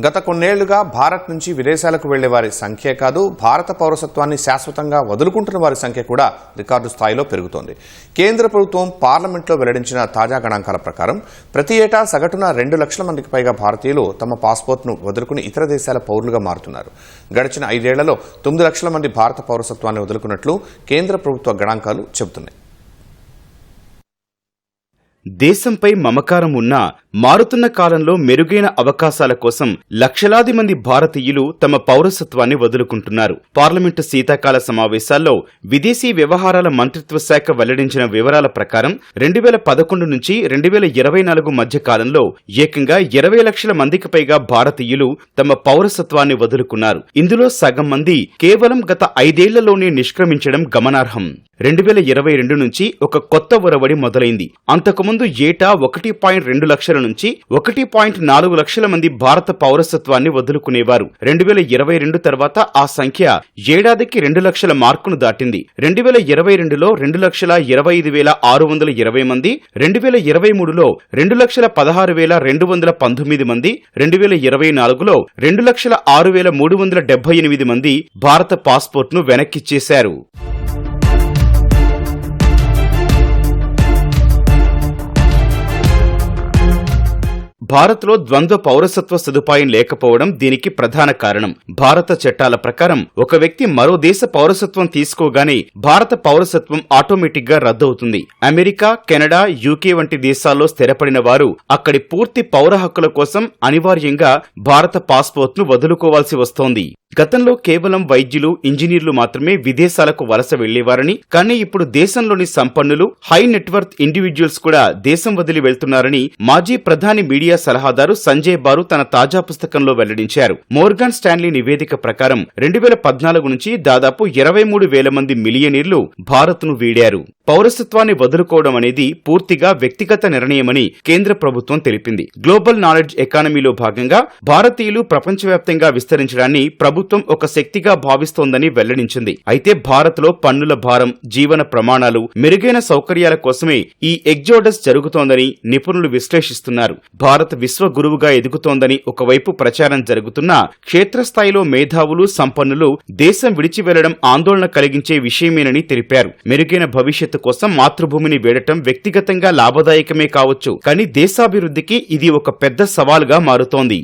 గత కొన్నేళ్లుగా భారత్ నుంచి విదేశాలకు వెళ్లే వారి సంఖ్యే కాదు, భారత పౌరసత్వాన్ని శాశ్వతంగా వదులుకుంటున్న వారి సంఖ్య కూడా రికార్డు స్థాయిలో పెరుగుతోంది. కేంద్ర ప్రభుత్వం పార్లమెంట్లో వెల్లడించిన తాజా గణాంకాల ప్రకారం ప్రతి ఏటా సగటున 2 లక్షల మందికి పైగా భారతీయులు తమ పాస్పోర్ట్ను వదులుకుని ఇతర దేశాల పౌరులుగా మారుతున్నారు. గడిచిన 5 ఏళ్లలో 9 లక్షల మంది భారత పౌరసత్వాన్ని వదులుకున్నట్లు కేంద్ర ప్రభుత్వ గణాంకాలు చెబుతున్నాయి. దేశంపై మమకారం ఉన్నా మారుతున్న కాలంలో మెరుగైన అవకాశాల కోసం లక్షలాది మంది భారతీయులు తమ పౌరసత్వాన్ని వదులుకుంటున్నారు. పార్లమెంటు శీతాకాల సమావేశాల్లో విదేశీ వ్యవహారాల మంత్రిత్వ శాఖ వెల్లడించిన వివరాల ప్రకారం 2011 నుంచి 2024 మధ్య కాలంలో ఏకంగా 20 లక్షల మందికి పైగా భారతీయులు తమ పౌరసత్వాన్ని వదులుకున్నారు. ఇందులో సగం మంది కేవలం గత 5 ఏళ్లలోనే నిష్క్రమించడం గమనార్హం. 2022 నుంచి ఒక కొత్త ఒరవడి మొదలైంది. అంతకుముందు ఏటా 1.2 లక్షల నుంచి 1.4 లక్షల మంది భారత పౌరసత్వాన్ని వదులుకునేవారు. 2022 తర్వాత ఆ సంఖ్య ఏడాదికి 2 లక్షల మార్కును దాటింది. 2022లో 2,25,620 మంది, 2023లో 2,16,219 మంది, 2024లో 2,06,378 మంది భారత పాస్పోర్ట్ను వెనక్కిచ్చేశారు. భారత్లో ద్వంద్వ పౌరసత్వ సదుపాయం లేకపోవడం దీనికి ప్రధాన కారణం. భారత చట్టాల ప్రకారం ఒక వ్యక్తి మరో దేశ పౌరసత్వం తీసుకోగానే భారత పౌరసత్వం ఆటోమేటిక్ గా రద్దవుతుంది. అమెరికా, కెనడా, యూకే వంటి దేశాల్లో స్థిరపడిన వారు అక్కడి పూర్తి పౌర హక్కుల కోసం అనివార్యంగా భారత పాస్పోర్ట్ను వదులుకోవాల్సి వస్తోంది. గతంలో కేవలం వైద్యులు, ఇంజనీర్లు మాత్రమే విదేశాలకు వలస వెళ్లేవారని, కానీ ఇప్పుడు దేశంలోని సంపన్నులు, హై నెట్వర్త్ ఇండివిడ్యువల్స్ కూడా దేశం వదిలి వెళ్తున్నారని మాజీ ప్రధాని మీడియా సలహాదారు సంజయ్ బారు తన తాజా పుస్తకంలో వెల్లడించారు. మోర్గాన్ స్టాన్లీ నివేదిక ప్రకారం 2014 నుంచి దాదాపు 23,000 మంది మిలియనీర్లు భారత్ను వీడారు. పౌరసత్వాన్ని వదులుకోవడం అనేది పూర్తిగా వ్యక్తిగత నిర్ణయమని కేంద్ర ప్రభుత్వం తెలిపింది. గ్లోబల్ నాలెడ్జ్ ఎకానమీలో భాగంగా భారతీయులు ప్రపంచవ్యాప్తంగా విస్తరించడాన్ని ప్రభుత్వం ఒక శక్తిగా భావిస్తోందని వెల్లడించింది. అయితే భారత్లో పన్నుల భారం, జీవన ప్రమాణాలు, మెరుగైన సౌకర్యాల కోసమే ఈ ఎగ్జోడస్ జరుగుతోందని నిపుణులు విశ్లేషిస్తున్నారు. భారత్ విశ్వగురువుగా ఎదుగుతోందని ఒకవైపు ప్రచారం జరుగుతున్నా క్షేత్రస్థాయిలో మేధావులు, సంపన్నులు దేశం విడిచి వెళ్లడం ఆందోళన కలిగించే విషయమేనని తెలిపారు. మెరుగైన భవిష్యత్తు కోసం మాతృభూమిని వేడటం వ్యక్తిగతంగా లాభదాయకమే కావచ్చు, కానీ దేశాభివృద్ధికి ఇది ఒక పెద్ద సవాలుగా మారుతోంది.